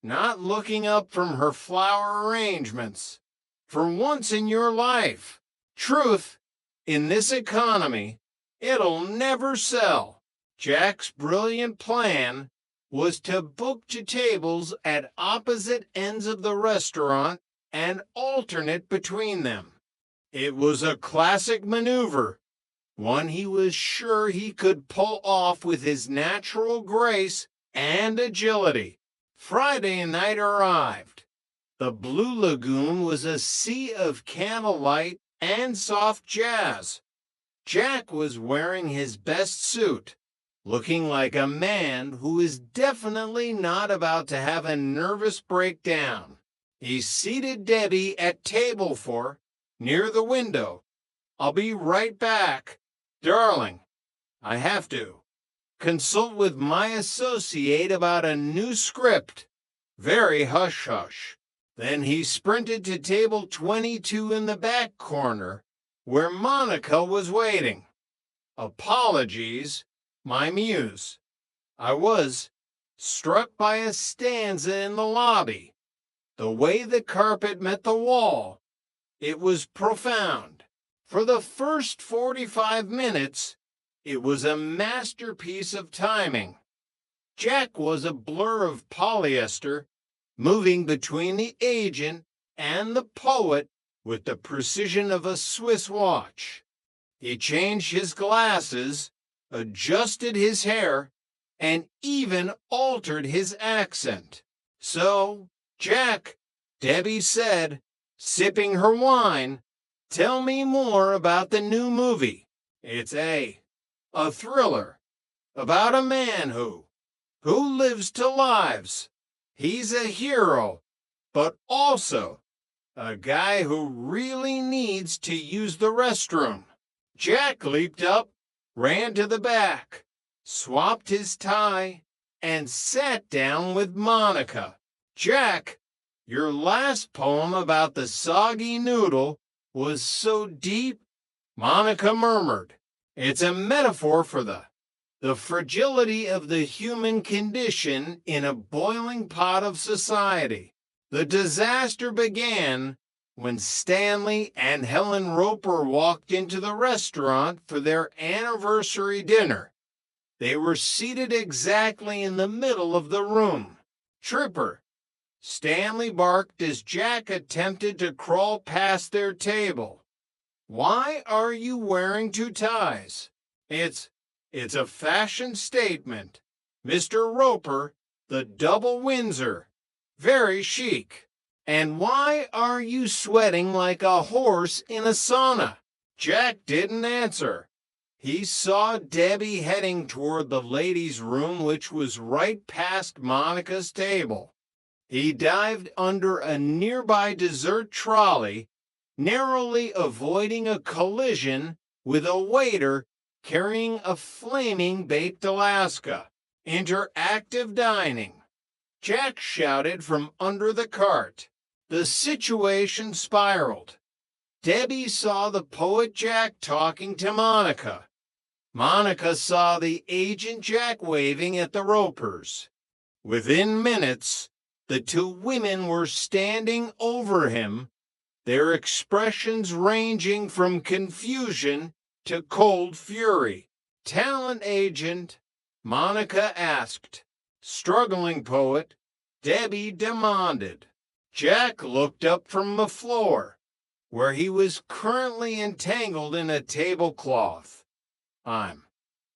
not looking up from her flower arrangements. For once in your life, truth, in this economy, it'll never sell. Jack's brilliant plan was to book two tables at opposite ends of the restaurant and alternate between them. It was a classic maneuver, one he was sure he could pull off with his natural grace and agility. Friday night arrived. The Blue Lagoon was a sea of candlelight and soft jazz. Jack was wearing his best suit, looking like a man who is definitely not about to have a nervous breakdown. He seated Debbie at table 4, near the window. "I'll be right back. Darling, I have to consult with my associate about a new script." Very hush-hush. Then he sprinted to table 22 in the back corner, where Monica was waiting. "Apologies, my muse. I was struck by a stanza in the lobby. The way the carpet met the wall, it was profound. For the first 45 minutes, it was a masterpiece of timing." Jack was a blur of polyester, moving between the agent and the poet with the precision of a Swiss watch. He changed his glasses, adjusted his hair, and even altered his accent. "So, Jack," Debbie said, sipping her wine, "tell me more about the new movie. It's a thriller about a man who lives to lives. He's a hero, but also a guy who really needs to use the restroom." Jack leaped up, ran to the back, swapped his tie, and sat down with Monica. "Jack, your last poem about the soggy noodle was so deep," Monica murmured. "It's a metaphor for the fragility of the human condition in a boiling pot of society. The disaster began when Stanley and Helen Roper walked into the restaurant for their anniversary dinner. They were seated exactly in the middle of the room. "Tripper," Stanley barked as Jack attempted to crawl past their table. "Why are you wearing two ties? It's a fashion statement. Mr. Roper, the double Windsor. Very chic. And why are you sweating like a horse in a sauna?" Jack didn't answer. He saw Debbie heading toward the ladies' room, which was right past Monica's table. He dived under a nearby dessert trolley, narrowly avoiding a collision with a waiter carrying a flaming baked Alaska. "Interactive dining," Jack shouted from under the cart. The situation spiraled. Debbie saw the poet Jack talking to Monica. Monica saw the agent Jack waving at the Ropers. Within minutes, the two women were standing over him, their expressions ranging from confusion to cold fury. "Talent agent?" Monica asked. "Struggling poet?" Debbie demanded. Jack looked up from the floor, where he was currently entangled in a tablecloth. I'm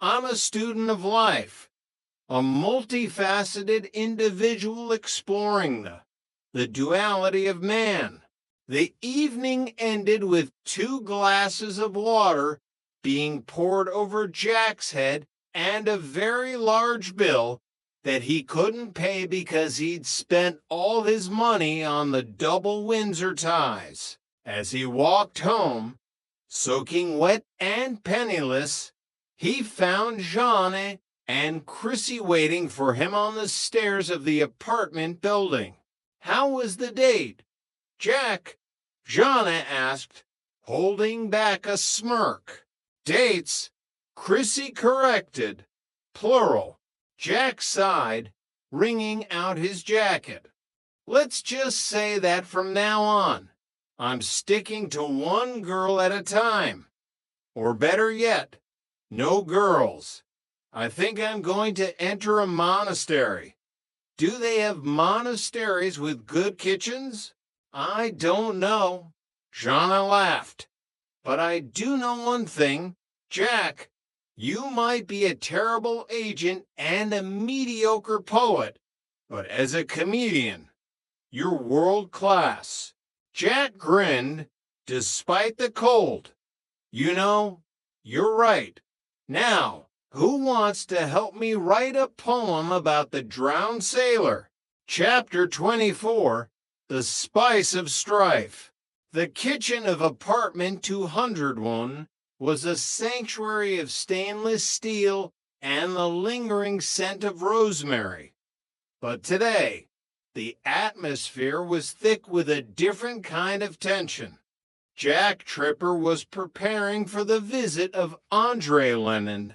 a student of life, a multifaceted individual exploring the duality of man." The evening ended with 2 glasses of water being poured over Jack's head and a very large bill that he couldn't pay because he'd spent all his money on the double Windsor ties. As he walked home, soaking wet and penniless, he found Jeanne and Chrissy waiting for him on the stairs of the apartment building. "How was the date, Jack?" Jeanne asked, holding back a smirk. "Dates," Chrissy corrected. "Plural." Jack sighed. wringing out his jacket. Let's just say that from now on, I'm sticking to one girl at a time. Or better yet, no girls. I think I'm going to enter a monastery. Do they have monasteries with good kitchens? I don't know. Jana laughed. But I do know one thing, Jack. You might be a terrible agent and a mediocre poet, but as a comedian, you're world class. Jack grinned, despite the cold. You know, you're right. Now, who wants to help me write a poem about the drowned sailor? Chapter 24, The Spice of Strife. The kitchen of apartment 201 was a sanctuary of stainless steel and the lingering scent of rosemary. But today, the atmosphere was thick with a different kind of tension. Jack Tripper was preparing for the visit of André Lenin,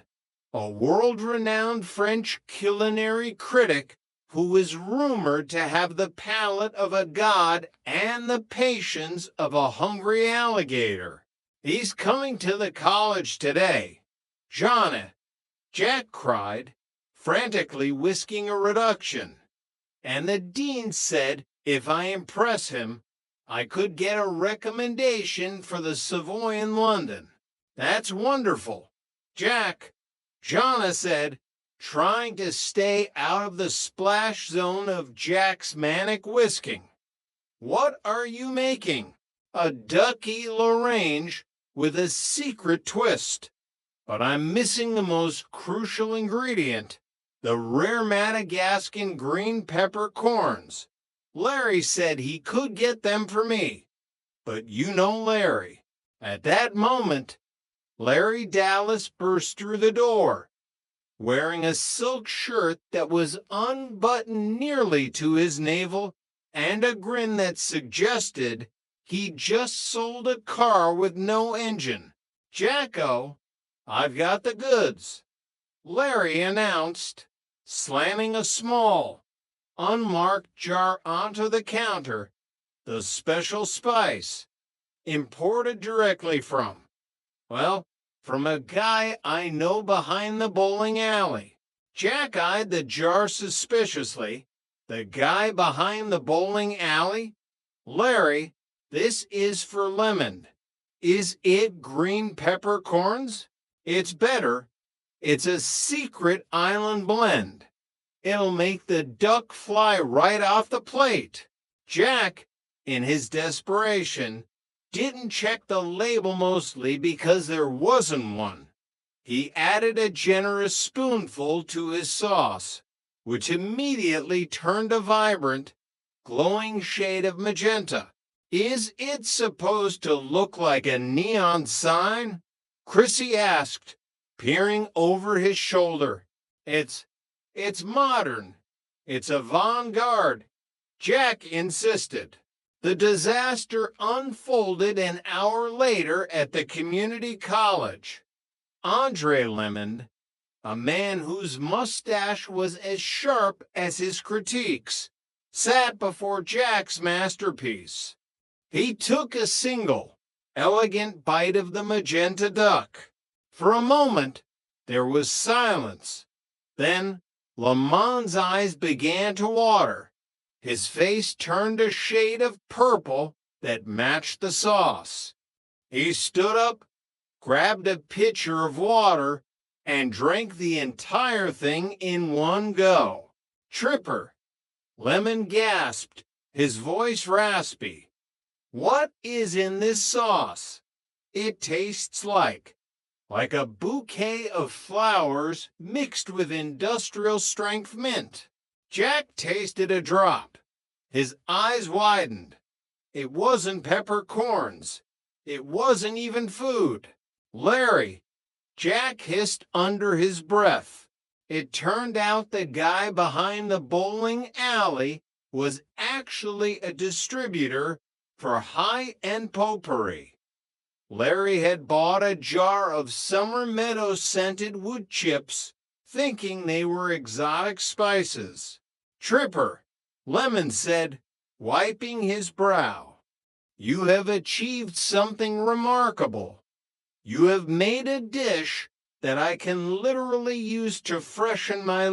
a world-renowned French culinary critic who is rumored to have the palate of a god and the patience of a hungry alligator. He's coming to the college today. Jana, Jack cried, frantically whisking a reduction. And the dean said if I impress him, I could get a recommendation for the Savoy in London. That's wonderful. Jack, Jana said, trying to stay out of the splash zone of Jack's manic whisking. What are you making? A ducky Lagrange with a secret twist. But I'm missing the most crucial ingredient, the rare Madagascan green pepper corns. Larry said he could get them for me. But you know Larry. At that moment, Larry Dallas burst through the door, wearing a silk shirt that was unbuttoned nearly to his navel and a grin that suggested he'd just sold a car with no engine. Jacko, I've got the goods, Larry announced, slamming a small, unmarked jar onto the counter, the special spice, imported directly from, well, from a guy I know behind the bowling alley. Jack eyed the jar suspiciously. The guy behind the bowling alley? Larry, this is for lemon. Is it green peppercorns? It's better. It's a secret island blend. It'll make the duck fly right off the plate. Jack, in his desperation, didn't check the label mostly because there wasn't one. He added a generous spoonful to his sauce, which immediately turned a vibrant, glowing shade of magenta. Is it supposed to look like a neon sign? Chrissy asked, peering over his shoulder. It's modern. It's avant-garde. Jack insisted. The disaster unfolded an hour later at the community college. André Lemon, a man whose mustache was as sharp as his critiques, sat before Jack's masterpiece. He took a single, elegant bite of the magenta duck. For a moment, there was silence. Then, Lamont's eyes began to water. His face turned a shade of purple that matched the sauce. He stood up, grabbed a pitcher of water, and drank the entire thing in one go. Tripper, Lemon gasped, his voice raspy. What is in this sauce? It tastes like a bouquet of flowers mixed with industrial strength mint. Jack tasted a drop. His eyes widened. It wasn't peppercorns. It wasn't even food. Larry, Jack hissed under his breath. It turned out the guy behind the bowling alley was actually a distributor for high-end potpourri. Larry had bought a jar of summer meadow scented wood chips, thinking they were exotic spices. Tripper, Lemon said, wiping his brow. You have achieved something remarkable. You have made a dish that I can literally use to freshen my